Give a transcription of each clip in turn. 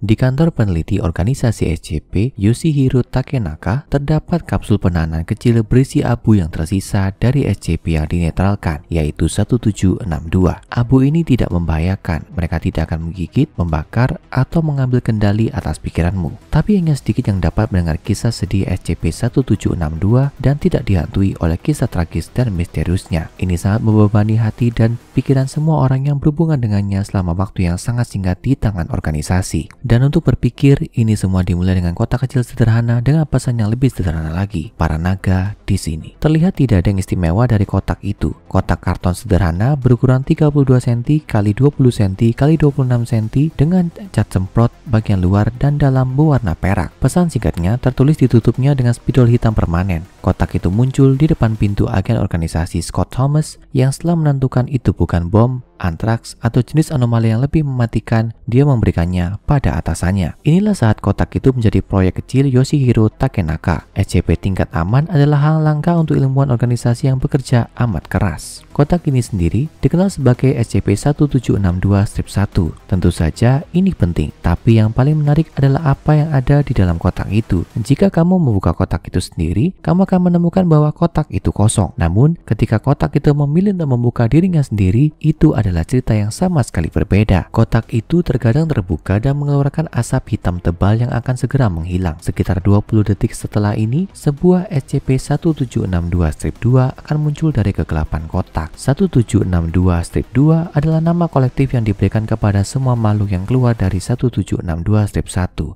Di kantor peneliti organisasi SCP Yoshihiro Takenaka terdapat kapsul penahanan kecil berisi abu yang tersisa dari SCP yang dinetralkan, yaitu 1762. Abu ini tidak membahayakan, mereka tidak akan menggigit, membakar, atau mengambil kendali atas pikiranmu. Tapi hanya sedikit yang dapat mendengar kisah sedih SCP-1762 dan tidak dihantui oleh kisah tragis dan misteriusnya. Ini sangat membebani hati dan pikiran semua orang yang berhubungan dengannya selama waktu yang sangat singkat di tangan organisasi. Dan untuk berpikir, ini semua dimulai dengan kotak kecil sederhana dengan pesan yang lebih sederhana lagi. Para naga di sini. Terlihat tidak ada yang istimewa dari kotak itu. Kotak karton sederhana berukuran 32 cm x 20 cm x 26 cm dengan cat semprot bagian luar dan dalam berwarna perak. Pesan singkatnya tertulis ditutupnya dengan spidol hitam permanen. Kotak itu muncul di depan pintu agen organisasi Scott Thomas yang setelah menentukan itu bukan bom, antraks, atau jenis anomali yang lebih mematikan, dia memberikannya pada atasannya. Inilah saat kotak itu menjadi proyek kecil Yoshihiro Takenaka. SCP tingkat aman adalah hal langka untuk ilmuwan organisasi yang bekerja amat keras. Kotak ini sendiri dikenal sebagai SCP-1762-1. Tentu saja ini penting, tapi yang paling menarik adalah apa yang ada di dalam kotak itu. Jika kamu membuka kotak itu sendiri, kamu akan menemukan bahwa kotak itu kosong. Namun, ketika kotak itu memilih untuk membuka dirinya sendiri, itu adalah cerita yang sama sekali berbeda. Kotak itu terkadang terbuka dan mengeluarkan asap hitam tebal yang akan segera menghilang. Sekitar 20 detik setelah ini, sebuah SCP-1762-2 akan muncul dari kegelapan kotak. 1762-2 adalah nama kolektif yang diberikan kepada semua makhluk yang keluar dari 1762-1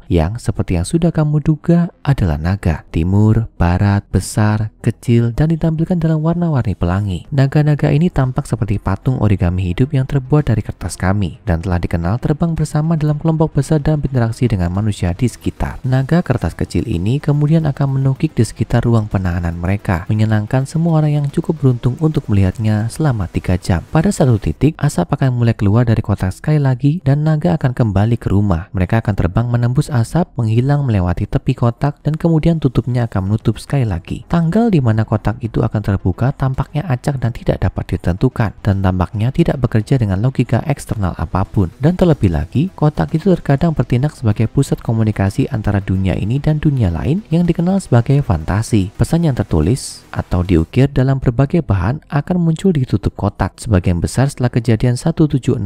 yang seperti yang sudah kamu duga adalah naga. Timur, barat, besar, kecil, dan ditampilkan dalam warna-warni pelangi. Naga-naga ini tampak seperti patung origami hidup yang terbuat dari kertas kami dan telah dikenal terbang bersama dalam kelompok besar dan berinteraksi dengan manusia di sekitar. Naga kertas kecil ini kemudian akan menukik di sekitar ruang penahanan mereka, menyenangkan semua orang yang cukup beruntung untuk melihatnya selama 3 jam. Pada satu titik, asap akan mulai keluar dari kotak sekali lagi dan naga akan kembali ke rumah. Mereka akan terbang menembus asap, menghilang melewati tepi kotak, dan kemudian tutupnya akan menutup sekali lagi. Tanggal di mana kotak itu akan terbuka tampaknya acak dan tidak dapat ditentukan, dan tampaknya tidak bekerja dengan logika eksternal apapun. Dan terlebih lagi, kotak itu terkadang bertindak sebagai pusat komunikasi antara dunia ini dan dunia lain yang dikenal sebagai fantasi. Pesan yang tertulis atau diukir dalam berbagai bahan akan muncul di tutup kotak, sebagian besar setelah kejadian 1762-2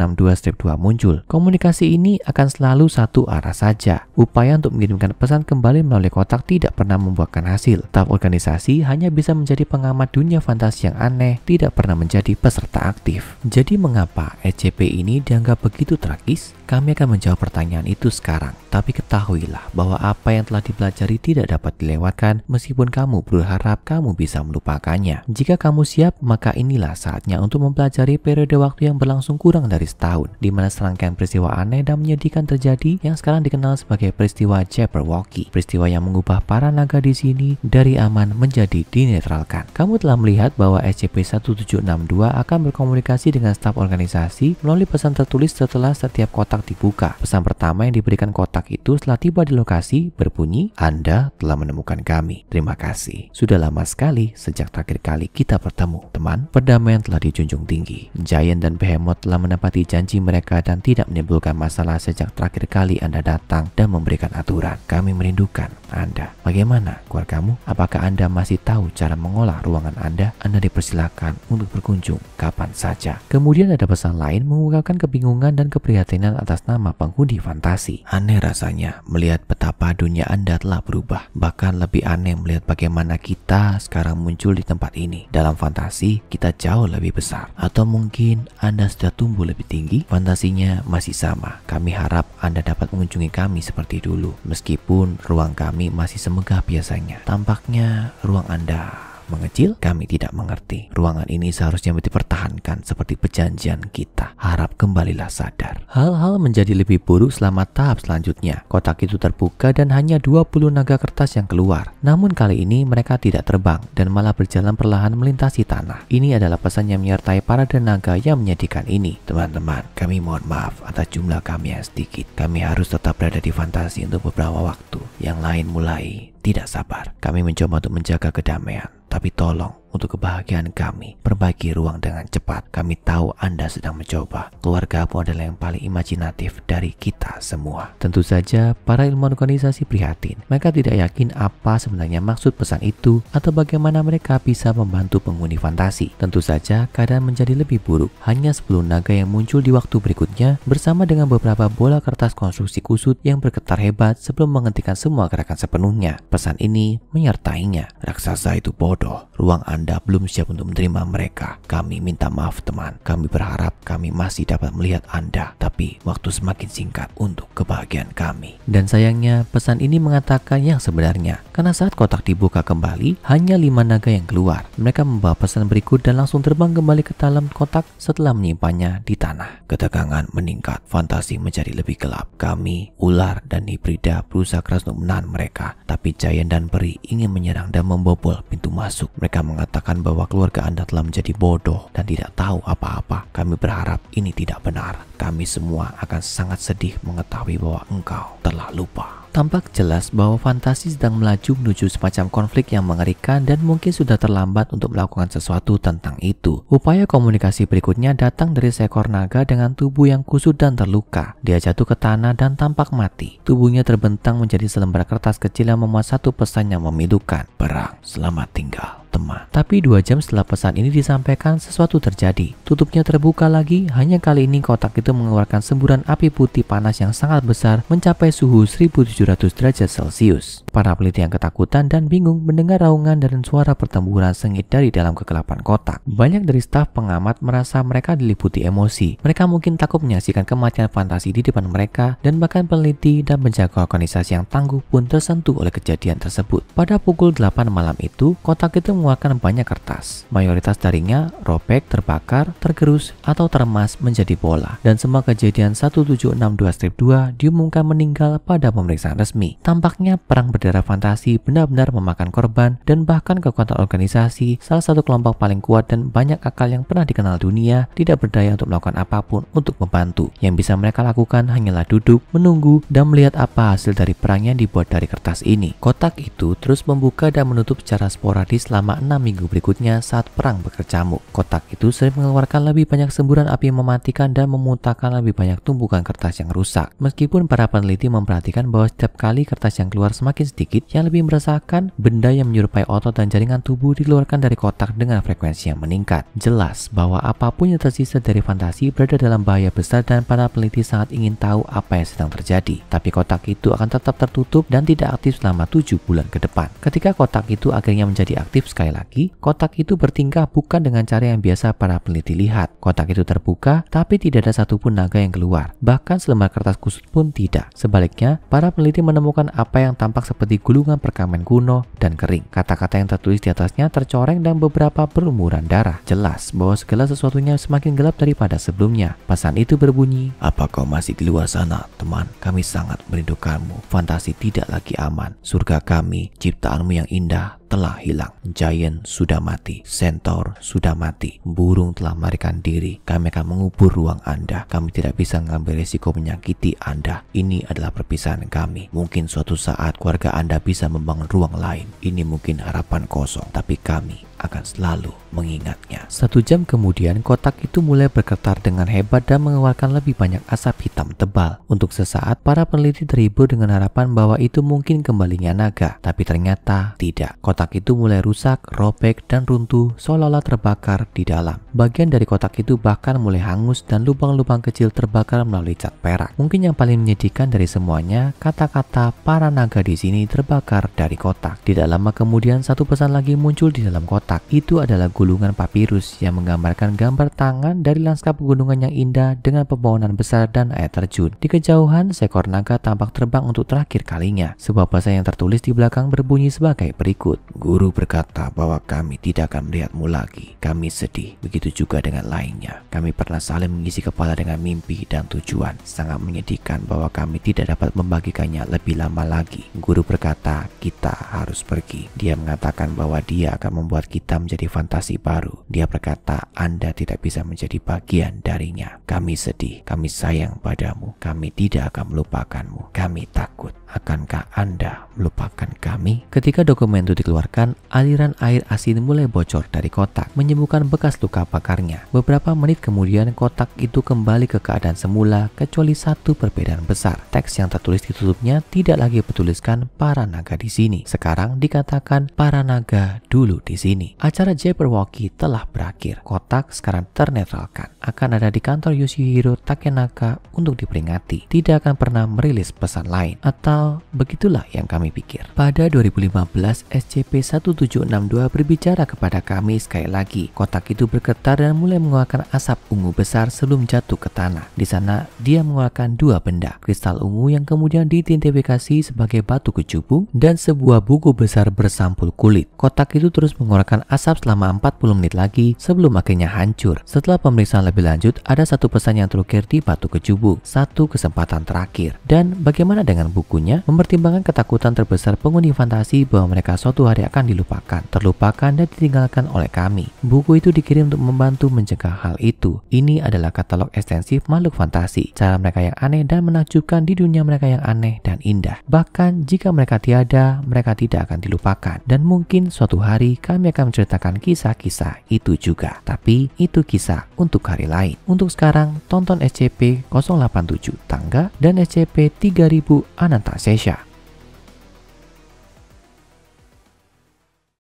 muncul. Komunikasi ini akan selalu satu arah saja. Upaya untuk mengirimkan pesan kembali melalui kotak tidak pernah membuahkan hasil. Staf organisasi hanya bisa menjadi pengamat dunia fantasi yang aneh, tidak pernah menjadi peserta aktif. Jadi mengapa SCP ini dianggap begitu tragis? Kami akan menjawab pertanyaan itu sekarang. Tapi ketahuilah bahwa apa yang telah dipelajari tidak dapat dilewatkan meskipun kamu berharap kamu bisa melupakannya. Jika kamu siap, maka inilah saatnya untuk mempelajari periode waktu yang berlangsung kurang dari setahun, di mana serangkaian peristiwa aneh dan menyedihkan terjadi yang sekarang dikenal sebagai peristiwa Jabberwocky. Peristiwa yang mengubah para naga di sini dari aman menjadi dinetralkan. Kamu telah melihat bahwa SCP-1762 akan berkomunikasi dengan staf organisasi melalui pesan tertulis setelah setiap kotak dibuka. Pesan pertama yang diberikan kotak itu setelah tiba di lokasi berbunyi, "Anda telah menemukan kami. Terima kasih. Sudah lama sekali sejak terakhir kali kita bertemu, teman. Perdamaian telah dijunjung tinggi. Giant dan Behemoth telah menepati janji mereka dan tidak menimbulkan masalah sejak terakhir kali Anda datang dan memberikan aturan. Kami merindukan Anda. Bagaimana keluargamu? Apakah Anda masih tahu cara mengolah ruangan Anda? Anda dipersilakan untuk berkunjung kapan saja." Kemudian ada pesan lain mengungkapkan kebingungan dan keprihatinan atas nama penghuni fantasi. Aneh rasanya melihat betapa dunia Anda telah berubah. Bahkan lebih aneh melihat bagaimana kita sekarang muncul di tempat ini. Dalam fantasi, kita jauh lebih besar. Atau mungkin Anda sudah tumbuh lebih tinggi. Fantasinya masih sama. Kami harap Anda dapat mengunjungi kami seperti dulu. Meskipun ruang kami masih semegah biasanya. Tampaknya ruang Anda mengecil, kami tidak mengerti. Ruangan ini seharusnya dipertahankan seperti perjanjian kita. Harap kembalilah sadar. Hal-hal menjadi lebih buruk selama tahap selanjutnya. Kotak itu terbuka dan hanya 20 naga kertas yang keluar. Namun kali ini mereka tidak terbang dan malah berjalan perlahan melintasi tanah. Ini adalah pesan yang menyertai para naga yang menyedihkan ini. Teman-teman, kami mohon maaf atas jumlah kami yang sedikit. Kami harus tetap berada di fantasi untuk beberapa waktu. Yang lain mulai tidak sabar. Kami mencoba untuk menjaga kedamaian. Tapi tolong untuk kebahagiaan kami. Perbaiki ruang dengan cepat. Kami tahu Anda sedang mencoba. Keluargamu adalah yang paling imajinatif dari kita semua. Tentu saja, para ilmuwan organisasi prihatin. Mereka tidak yakin apa sebenarnya maksud pesan itu atau bagaimana mereka bisa membantu penghuni fantasi. Tentu saja, keadaan menjadi lebih buruk. Hanya 10 naga yang muncul di waktu berikutnya bersama dengan beberapa bola kertas konstruksi kusut yang bergetar hebat sebelum menghentikan semua gerakan sepenuhnya. Pesan ini menyertainya. Raksasa itu bodoh. Ruang Anda belum siap untuk menerima mereka. Kami minta maaf teman. Kami berharap kami masih dapat melihat Anda. Tapi waktu semakin singkat untuk kebahagiaan kami. Dan sayangnya pesan ini mengatakan yang sebenarnya. Karena saat kotak dibuka kembali, hanya 5 naga yang keluar. Mereka membawa pesan berikut dan langsung terbang kembali ke dalam kotak setelah menyimpannya di tanah. Ketegangan meningkat. Fantasi menjadi lebih gelap. Kami, ular dan hibrida berusaha keras untuk menahan mereka. Tapi Giant dan peri ingin menyerang dan membobol pintu masuk. Mereka mengatakan bahwa keluarga Anda telah menjadi bodoh dan tidak tahu apa-apa. Kami berharap ini tidak benar. Kami semua akan sangat sedih mengetahui bahwa engkau telah lupa. Tampak jelas bahwa fantasi sedang melaju menuju semacam konflik yang mengerikan dan mungkin sudah terlambat untuk melakukan sesuatu tentang itu. Upaya komunikasi berikutnya datang dari seekor naga dengan tubuh yang kusut dan terluka. Dia jatuh ke tanah dan tampak mati. Tubuhnya terbentang menjadi selembar kertas kecil yang memuat satu pesan yang memilukan. Perang, selamat tinggal, teman. Tapi 2 jam setelah pesan ini disampaikan, sesuatu terjadi. Tutupnya terbuka lagi, hanya kali ini kotak itu mengeluarkan semburan api putih panas yang sangat besar mencapai suhu 1700 derajat Celcius. Para peneliti yang ketakutan dan bingung mendengar raungan dan suara pertempuran sengit dari dalam kegelapan kotak. Banyak dari staf pengamat merasa mereka diliputi emosi. Mereka mungkin takut menyaksikan kematian fantasi di depan mereka, dan bahkan peneliti dan penjaga organisasi yang tangguh pun tersentuh oleh kejadian tersebut. Pada pukul 8 malam itu, kotak itu mengeluarkan banyak kertas. Mayoritas darinya robek, terbakar, tergerus, atau termas menjadi bola. Dan semua kejadian 1762-2 diumumkan meninggal pada pemeriksaan resmi. Tampaknya perang berdarah fantasi benar-benar memakan korban, dan bahkan kekuatan organisasi, salah satu kelompok paling kuat dan banyak akal yang pernah dikenal dunia, tidak berdaya untuk melakukan apapun untuk membantu. Yang bisa mereka lakukan hanyalah duduk, menunggu, dan melihat apa hasil dari perang yang dibuat dari kertas ini. Kotak itu terus membuka dan menutup secara sporadis selama 6 minggu berikutnya saat perang berkecamuk. Kotak itu sering mengeluarkan lebih banyak semburan api yang mematikan dan memuntahkan lebih banyak tumpukan kertas yang rusak. Meskipun para peneliti memperhatikan bahwa setiap kali kertas yang keluar semakin sedikit, yang lebih meresahkan, benda yang menyerupai otot dan jaringan tubuh dikeluarkan dari kotak dengan frekuensi yang meningkat. Jelas bahwa apapun yang tersisa dari fantasi berada dalam bahaya besar, dan para peneliti sangat ingin tahu apa yang sedang terjadi. Tapi kotak itu akan tetap tertutup dan tidak aktif selama 7 bulan ke depan. Ketika kotak itu akhirnya menjadi aktif sekali lagi, kotak itu bertingkah bukan dengan cara yang biasa para peneliti lihat. Kotak itu terbuka, tapi tidak ada satupun naga yang keluar. Bahkan selembar kertas kusut pun tidak. Sebaliknya, para peneliti menemukan apa yang tampak seperti gulungan perkamen kuno dan kering. Kata-kata yang tertulis di atasnya tercoreng dan beberapa berlumuran darah. Jelas bahwa segala sesuatunya semakin gelap daripada sebelumnya. Pesan itu berbunyi, "Apa kau masih di luar sana, teman? Kami sangat merindukanmu. Fantasi tidak lagi aman. Surga kami, ciptaanmu yang indah, telah hilang. Giant sudah mati, Centaur sudah mati, burung telah melarikan diri. Kami akan mengubur ruang Anda. Kami tidak bisa mengambil risiko menyakiti Anda. Ini adalah perpisahan kami. Mungkin suatu saat keluarga Anda bisa membangun ruang lain. Ini mungkin harapan kosong, tapi kami akan selalu mengingatnya." 1 jam kemudian, kotak itu mulai bergetar dengan hebat dan mengeluarkan lebih banyak asap hitam tebal. Untuk sesaat, para peneliti terhibur dengan harapan bahwa itu mungkin kembalinya naga. Tapi ternyata tidak. Kotak itu mulai rusak, robek, dan runtuh seolah-olah terbakar di dalam. Bagian dari kotak itu bahkan mulai hangus dan lubang-lubang kecil terbakar melalui cat perak. Mungkin yang paling menyedihkan dari semuanya, kata-kata para naga di sini terbakar dari kotak. Tidak lama kemudian, satu pesan lagi muncul di dalam kotak. Itu adalah gulungan papirus yang menggambarkan gambar tangan dari lanskap pegunungan yang indah dengan pepohonan besar dan air terjun. Di kejauhan, seekor naga tampak terbang untuk terakhir kalinya. Sebuah bahasa yang tertulis di belakang berbunyi sebagai berikut. "Guru berkata bahwa kami tidak akan melihatmu lagi. Kami sedih. Begitu juga dengan lainnya. Kami pernah saling mengisi kepala dengan mimpi dan tujuan. Sangat menyedihkan bahwa kami tidak dapat membagikannya lebih lama lagi. Guru berkata kita harus pergi. Dia mengatakan bahwa dia akan membuat kita kita menjadi fantasi baru. Dia berkata, Anda tidak bisa menjadi bagian darinya. Kami sedih, kami sayang padamu, kami tidak akan melupakanmu, kami takut. Akankah Anda melupakan kami? Ketika dokumen itu dikeluarkan, aliran air asin mulai bocor dari kotak, menyembuhkan bekas luka bakarnya. Beberapa menit kemudian, kotak itu kembali ke keadaan semula, kecuali satu perbedaan besar. Teks yang tertulis di tutupnya tidak lagi bertuliskan para naga di sini. Sekarang dikatakan para naga dulu di sini. Acara Jabberwocky telah berakhir. Kotak sekarang ternetralkan. Akan ada di kantor Yoshihiro Takenaka untuk diperingati. Tidak akan pernah merilis pesan lain. Atau begitulah yang kami pikir. Pada 2015, SCP-1762 berbicara kepada kami sekali lagi. Kotak itu bergetar dan mulai mengeluarkan asap ungu besar sebelum jatuh ke tanah. Di sana, dia mengeluarkan dua benda. Kristal ungu yang kemudian diidentifikasi sebagai batu kecubung dan sebuah buku besar bersampul kulit. Kotak itu terus mengeluarkan asap selama 40 menit lagi sebelum akhirnya hancur. Setelah pemeriksaan lebih lanjut, ada satu pesan yang terukir di batu kecubung. Satu kesempatan terakhir. Dan bagaimana dengan bukunya? Mempertimbangkan ketakutan terbesar penghuni fantasi bahwa mereka suatu hari akan dilupakan, terlupakan dan ditinggalkan oleh kami. Buku itu dikirim untuk membantu mencegah hal itu. Ini adalah katalog ekstensif makhluk fantasi, cara mereka yang aneh dan menakjubkan di dunia mereka yang aneh dan indah. Bahkan jika mereka tiada, mereka tidak akan dilupakan. Dan mungkin suatu hari kami akan menceritakan kisah-kisah itu juga. Tapi itu kisah untuk hari lain. Untuk sekarang, tonton SCP-087 Tangga dan SCP-3000 Anantasesha.